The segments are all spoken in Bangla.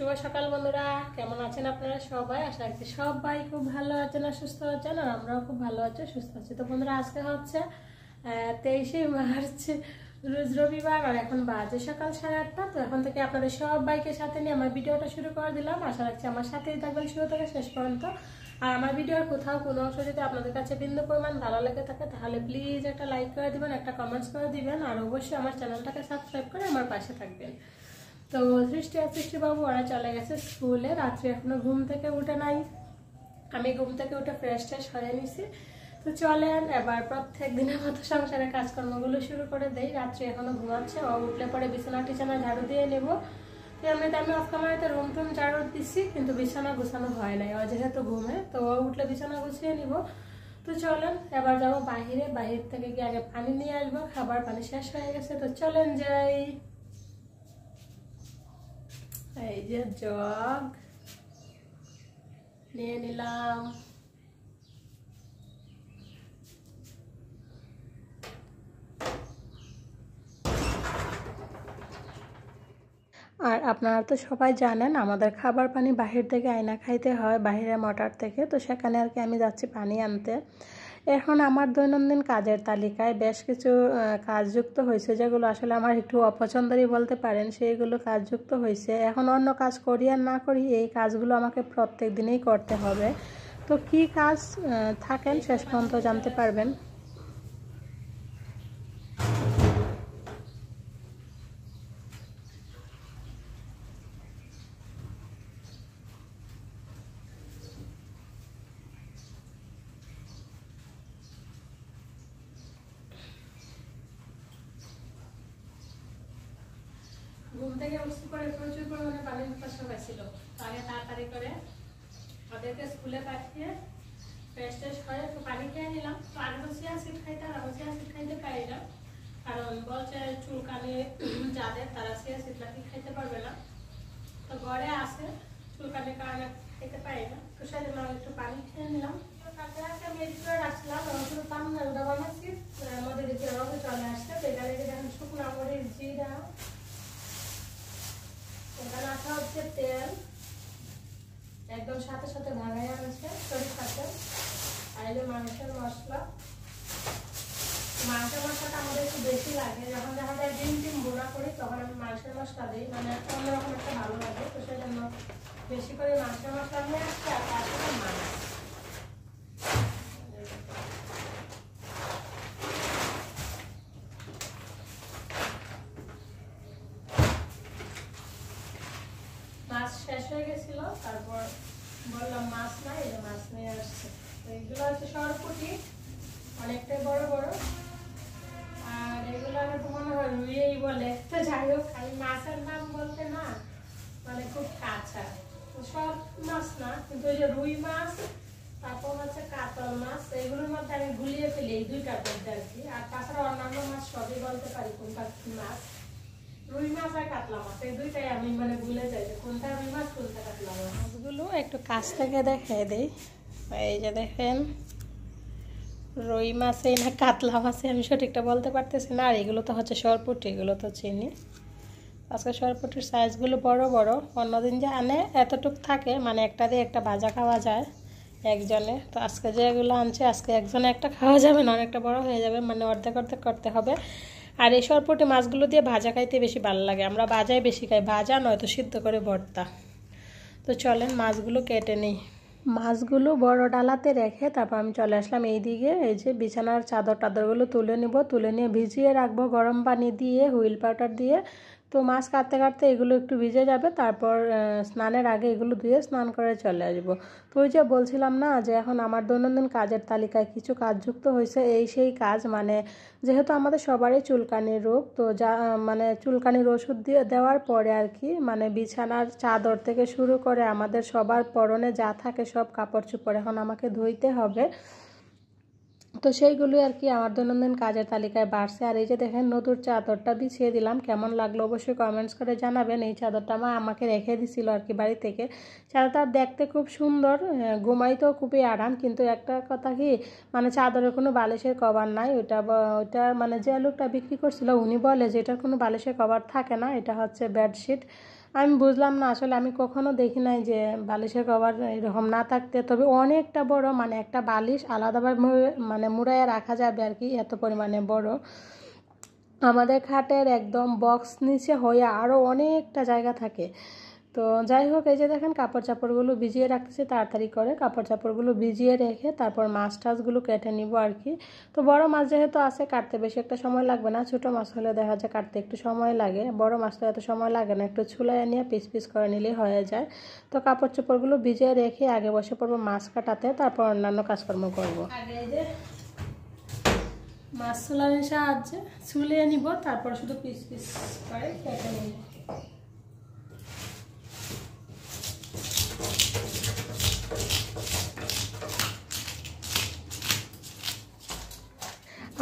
শুভ সকাল বন্ধুরা, কেমন আছেন আপনারা সবাই? আশা রাখছি সবাই খুব ভালো আছেন আর সুস্থ আছেন, আর আমরাও খুব ভালো আছি সুস্থ আছি। তো বন্ধুরা, আজকে হচ্ছে 23শে মার্চ, রোজ রবিবার, আর এখন বাজে সকাল 8:30। তো এখন থেকে আপনাদের সবাইকে সাথে নিয়ে আমার ভিডিওটা শুরু করে দিলাম। আশা রাখছি আমার সাথেই থাকবেন শুরু থেকে শেষ পর্যন্ত। আর আমার ভিডিওর কোথাও কোনো অংশ যদি আপনাদের কাছে বিন্দু পরিমাণ ভালো লেগে থাকে তাহলে প্লিজ একটা লাইক করে দিবেন, একটা কমেন্টস করে দিবেন, আর অবশ্যই আমার চ্যানেলটাকে সাবস্ক্রাইব করে আমার পাশে থাকবেন। তো সৃষ্টি আর সৃষ্টিবাবু ওরা চলে গেছে স্কুলে, রাত্রে এখনো ঘুম থেকে উঠে নাই। আমি ঘুম থেকে উঠে ফ্রেশ ট্রেশ হয়ে নিছি। তো চলেন এবার প্রত্যেক দিনের মতো সংসারের কাজকর্মগুলো শুরু করে দেই। রাত্রে এখনো ঘুমাচ্ছে, ও উঠলে পরে বিছানা টিছানা ঝাড়ু দিয়ে নেবো। তো এমনিতে আমি অফ ক্যামেরাতে রুম টুম ঝাড়ু দিচ্ছি, কিন্তু বিছানা গুছানো হয় নাই, ও যেহেতু ঘুমে। তো ও উঠলে বিছানা গুছিয়ে নিব। তো চলেন এবার যাবো বাহিরে, বাহির থেকে গিয়ে আগে পানি নিয়ে আসবো, খাবার পানি শেষ হয়ে গেছে। তো চলেন যাই। এই যে জগ নিয়ে নিলাম। আর আপনারা তো সবাই জানেন আমাদের খাবার পানি বাহির থেকে আয়না খাইতে হয়, বাহিরে মোটর থেকে। তো সেখানে আর কি আমি যাচ্ছি পানি আনতে। এখন আমার দৈনন্দিন কাজের তালিকায় বেশ কিছু কাজ যুক্ত হয়েছে, যেগুলো আসলে আমার একটু অপছন্দেরই বলতে পারেন। সেইগুলো কাজ যুক্ত হয়েছে। এখন অন্য কাজ করি আর না করি, এই কাজগুলো আমাকে প্রত্যেক দিনেই করতে হবে। তো কি কাজ থাকেন শেষ পর্যন্ত জানতে পারবেন। ঘুম থেকে উঠতে পরে প্রচুর পরিমাণে পানির পিপাসা হয়েছিল। আগে তাড়াতাড়ি করে ওদেরকে স্কুলে পাঠিয়ে ফ্রেশ ট্রেশ হয়ে একটু পানি খেয়ে নিলাম। তো আগে তো চিয়া সিড খাইতাম, আমি চিয়া সিড খাইতে পারি না, কারণ বলছে চুলকানি যাদের তারা চিয়া সিড নাকি খাইতে পারবে না। তো ঘরে আসে চুলকানির কারণে খেতে পারি না, তো সেজন্য একটু পানি খেয়ে নিলাম। তারপরে আমি এডিট করে রাখছিলাম, শুধু পান্না উদা বানাচ্ছি, আমাদের দিকে রঙে চলে আসছে। তো এখানে দেখেন শুকনো মরিচ, জিরা, এখানে আসা হচ্ছে তেল, একদম সাথে সাথে ভাঙাই আনছে সরিষার তেল। আর এই যে মাংসের মশলা, মাংসের মশলাটা আমাদের একটু বেশি লাগে। যখন দেখা যায় ডিম টিম বোনা করি তখন আমি মাংসের মশলা দিই, মানে অন্যরকম একটা ভালো লাগে। তো সেই জন্য বেশি করে মাংসের মশলা নিয়ে আসছে। আর তার সাথে মাছ, মাছ শেষ হয়ে গেছিল, তারপর বললাম মাছ নাই, এই যে মাছ নিয়ে আসছে। তো এইগুলো হচ্ছে সরপুটি, অনেকটাই বড় বড়। আর এগুলো আমার তো মনে হয় রুইয়েই বলে। তো যাই হোক, আমি মাছের নাম বলতে না মানে খুব কাঁচা, তো সব মাছ না, কিন্তু ওই যে রুই মাছ, তারপর হচ্ছে কাতল মাছ, এগুলোর মধ্যে আমি গুলিয়ে ফেলি এই দুইটার মধ্যে আর কি। আর তাছাড়া অন্যান্য মাছ সবই বলতে পারি কোনটা কি মাছ। রুই মাছ আর কাতলা মাছ এই দুইটাই আমি মানে ভুলে যাই যে কোনটা রুই মাছ কোনটা কাতলা মাছ। মাছগুলো একটু কাছ থেকে দেখাই দেই। এই যে দেখেন, রুই মাছে না কাতলা মাছে আমি সঠিকটা বলতে পারতেছি না। আর এগুলো তো হচ্ছে সরপুটি, এগুলো তো চিনি। আজকে সরপুটির সাইজগুলো বড় বড়, অন্যদিন যে আনে এতটুক থাকে, মানে একটা দিয়ে একটা ভাজা খাওয়া যায় একজনে। তো আজকে যেগুলো আনছে, আজকে একজনে একটা খাওয়া যাবে না, অনেকটা বড় হয়ে যাবে, মানে অর্ধেক অর্ধেক করতে হবে। আর এই সরপুটি মাছগুলো দিয়ে ভাজা খাইতে বেশি ভালো লাগে, আমরা ভাজাই বেশি খাই, ভাজা নয়তো সিদ্ধ করে ভর্তা। তো চলেন মাছগুলো কেটে নিই। মাছগুলো বড় ডালাতে রেখে তারপর আমি চলে আসলাম এই দিকে। এই যে বিছানার চাদর টাদরগুলো তুলে নিব, তুলে নিয়ে ভিজিয়ে রাখবো গরম পানি দিয়ে, হুইল পাউডার দিয়ে। তো মাছ কাটতে কাটতে এগুলো একটু ভিজে যাবে, তারপর স্নানের আগে এগুলো ধুয়ে স্নান করে চলে আসবো। তো ওই যে বলছিলাম না যে এখন আমার দৈনন্দিন কাজের তালিকায় কিছু কাজ যুক্ত হয়েছে, এই সেই কাজ। মানে যেহেতু আমাদের সবারই চুলকানির রোগ, তো যা মানে চুলকানির ওষুধ দিয়ে দেওয়ার পরে আর কি, মানে বিছানার চাদর থেকে শুরু করে আমাদের সবার পরনে যা থাকে সব কাপড় চোপড় এখন আমাকে ধুইতে হবে। তো সেইগুলোই আর কি আমার দৈনন্দিন কাজের তালিকায় বাড়ছে। আর এই যে দেখেন নতুন চাদরটা বিছিয়ে দিলাম, কেমন লাগলো অবশ্যই কমেন্টস করে জানাবেন। এই চাদরটা আমাকে রেখে দিছিল আর কি বাড়ি থেকে। চাদরটা দেখতে খুব সুন্দর, ঘুমাইতেও খুবই আরাম, কিন্তু একটা কথা কি, মানে চাদরের কোনো বালিশের কভার নাই। ওইটা মানে যে লোকটা বিক্রি করছিল উনি বলে যে এটার কোনো বালিশের কভার থাকে না, এটা হচ্ছে বেডশিট। আমি বুঝলাম না আসলে, আমি কখনো দেখি নাই যে বালিশের কভার এরকম না থাকতে। তবে অনেকটা বড়, মানে একটা বালিশ আলাদাভাবে মানে মুড়াইয়া রাখা যাবে আর কি, এত পরিমাণে বড়। আমাদের খাটের একদম বক্স নিচে হয়ে আরও অনেকটা জায়গা থাকে। তো যাই হোক, এই যে দেখেন কাপড় চাপড়গুলো ভিজিয়ে রাখতেছি তাড়াতাড়ি করে। কাপড় চাপড়গুলো ভিজিয়ে রেখে তারপর মাছ টাছগুলো কেটে নিব আর কি। তো বড় মাছ যেহেতু আছে, কাটতে বেশি একটা সময় লাগবে না। ছোটো মাছ হলে দেখা যায় কাটতে একটু সময় লাগে, বড় মাছ তো এত সময় লাগে না, একটু ছুলাইয়ে নিয়ে পিস পিস করে নিলেই হয়ে যায়। তো কাপড় চাপড়গুলো ভিজিয়ে রেখে আগে বসে পড়বো মাছ কাটাতে, তারপর অন্যান্য কাজকর্ম করবো। আগে এই যে মাছ ছুলানোর সাহায্যে ছুলিয়ে নিব, তারপর শুধু পিস পিস করে কেটে নিব।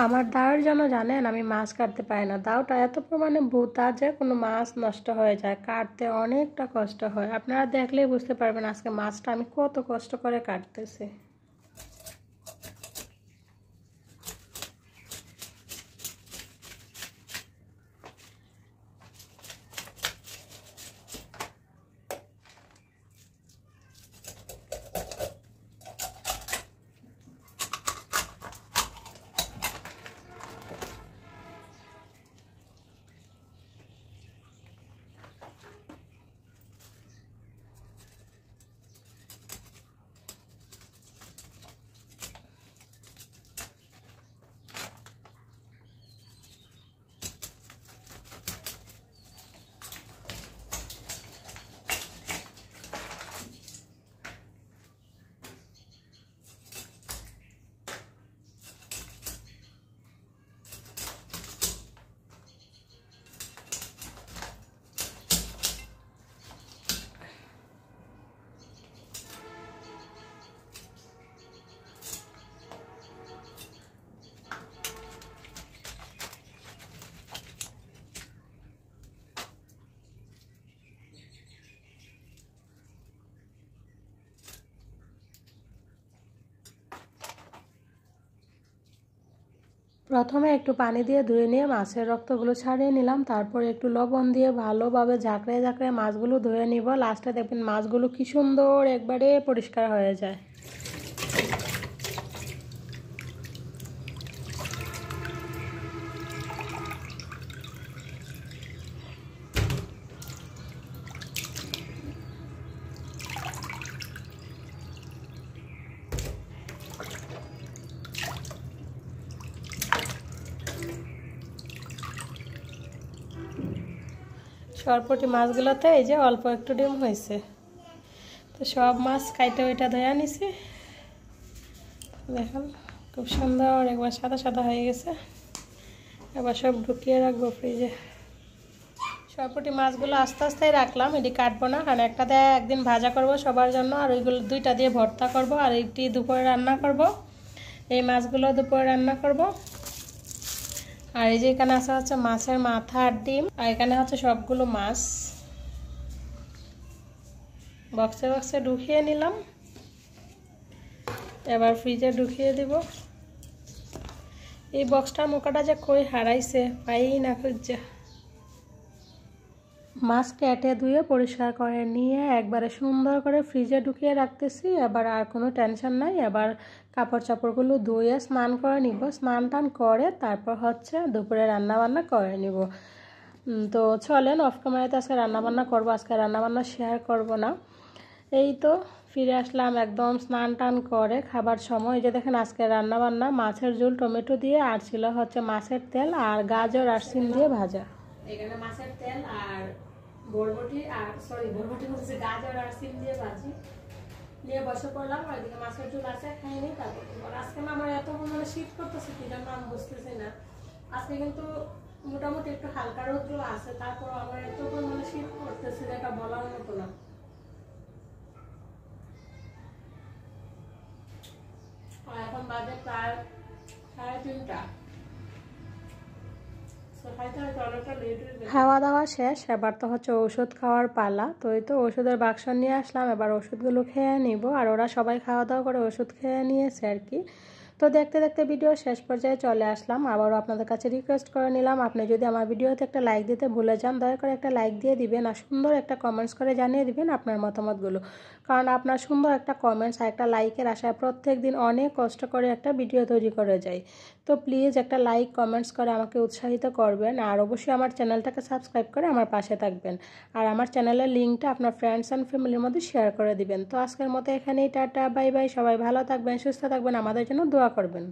আমার দাওর জন্য জানেন আমি মাছ কাটতে পারি না, দাওটা এত পরিমাণে ভুতা যে কোনো মাছ নষ্ট হয়ে যায়, কাটতে অনেকটা কষ্ট হয়। আপনারা দেখলেই বুঝতে পারবেন আজকে মাছটা আমি কত কষ্ট করে কাটতেছি। প্রথমে একটু পানি দিয়ে ধুয়ে নিয়ে মাছের রক্তগুলো ছাড়িয়ে নিলাম, তারপর একটু লবণ দিয়ে ভালোভাবে ঝাঁকড়ে ঝাঁকড়ে মাছগুলো ধুয়ে নিব। লাস্টে দেখবেন মাছগুলো কি সুন্দর একবারে পরিষ্কার হয়ে যায়। সরপটি মাছগুলোতে এই যে অল্প একটু ডিম হয়েছে, তো সব মাছ কাইটে ওইটা ধুয়ে নিছি। দেখুন খুব সুন্দর একবার সাদা সাদা হয়ে গেছে। এবার সব ঢুকিয়ে রাখবো ফ্রিজে। সরপটি মাছগুলো আস্তে আস্তে রাখলাম, এটি কাটবো না, কারণ একটা দিয়ে একদিন ভাজা করব সবার জন্য, আর ওইগুলো দুইটা দিয়ে ভর্তা করব, আর এইটি দুপুরে রান্না করব। এই মাছগুলো দুপুরে রান্না করব। আর এই যে এখানে আছে হচ্ছে মাছের মাথা আর ডিম, আর এখানে হচ্ছে সবগুলো মাছ বক্সে বক্সে ঢুকিয়ে নিলাম। এবার ফ্রিজে ঢুকিয়ে দিব। এই বক্সটার মুখটা যে কই হারাইছে, পাই না খুঁজছে। মাছ কেটে ধুয়ে পরিষ্কার করে নিয়ে একবারে সুন্দর করে ফ্রিজে ঢুকিয়ে রাখতেছি। এবার আর কোনো টেনশন নাই। এবার কাপড় চাপড়গুলো ধুয়ে স্নান করে নিব, স্নান টান করে তারপর হচ্ছে দুপুরে রান্নাবান্না করে নিব। তো চলেন অফ ক্যামেরাতে আজকে রান্নাবান্না করবো, আজকে রান্নাবান্না শেয়ার করব না। এই তো ফিরে আসলাম একদম স্নান টান করে খাবার সময়। যে দেখেন আজকে রান্নাবান্না মাছের ঝোল টমেটো দিয়ে, আর ছিল হচ্ছে মাছের তেল আর গাজর আর সিম দিয়ে ভাজা। এখানে মাছের তেল আর বরবটি আর বরবটি হচ্ছে গাজর আর সিম দিয়ে ভাজি নিয়ে বসে পড়লাম। ওইদিকে মাছের ঝোল আছে, খাইনি। তারপর আজকে না আমার এত মানে শীত করতেছে কি জন্য আমি বুঝতেছি না। আজকে কিন্তু মোটামুটি একটু হালকা রৌদ্র আছে, তারপর আমার এত মানে শীত করতেছে যেটা বলার মতো না। এখন বাজে প্রায় 3:30। খাওয়া দাওয়া শেষ, এবার তো হচ্ছে ওষুধ খাওয়ার পালা। তো এই তো ওষুধের বাক্স নিয়ে আসলাম, এবার ওষুধগুলো খেয়ে নিব। আর ওরা সবাই খাওয়া দাওয়া করে ওষুধ খেয়ে নিয়েছে আর কি। তো দেখতে দেখতে ভিডিও শেষ পর্যায়ে চলে আসলাম। আবারও আপনাদের কাছে রিকোয়েস্ট করে নিলাম, আপনি যদি আমার ভিডিওতে একটা লাইক দিতে ভুলে যান, দয়া করে একটা লাইক দিয়ে দিবেন আর সুন্দর একটা কমেন্টস করে জানিয়ে দিবেন আপনার মতামতগুলো। কারণ আপনার সুন্দর একটা কমেন্টস আর একটা লাইকের আশায় প্রত্যেক দিন অনেক কষ্ট করে একটা ভিডিও তৈরি করে যাই। তো প্লিজ একটা লাইক কমেন্টস করে আমাকে উৎসাহিত করবেন আর অবশ্যই আমার চ্যানেলটাকে সাবস্ক্রাইব করে আমার পাশে থাকবেন। আর আমার চ্যানেলের লিঙ্কটা আপনার ফ্রেন্ডস অ্যান্ড ফ্যামিলির মধ্যে শেয়ার করে দিবেন। তো আজকের মতো এখানেই টাটা, বাই বাই। সবাই ভালো থাকবেন, সুস্থ থাকবেন, আমাদের জন্য দোয়া করবেন।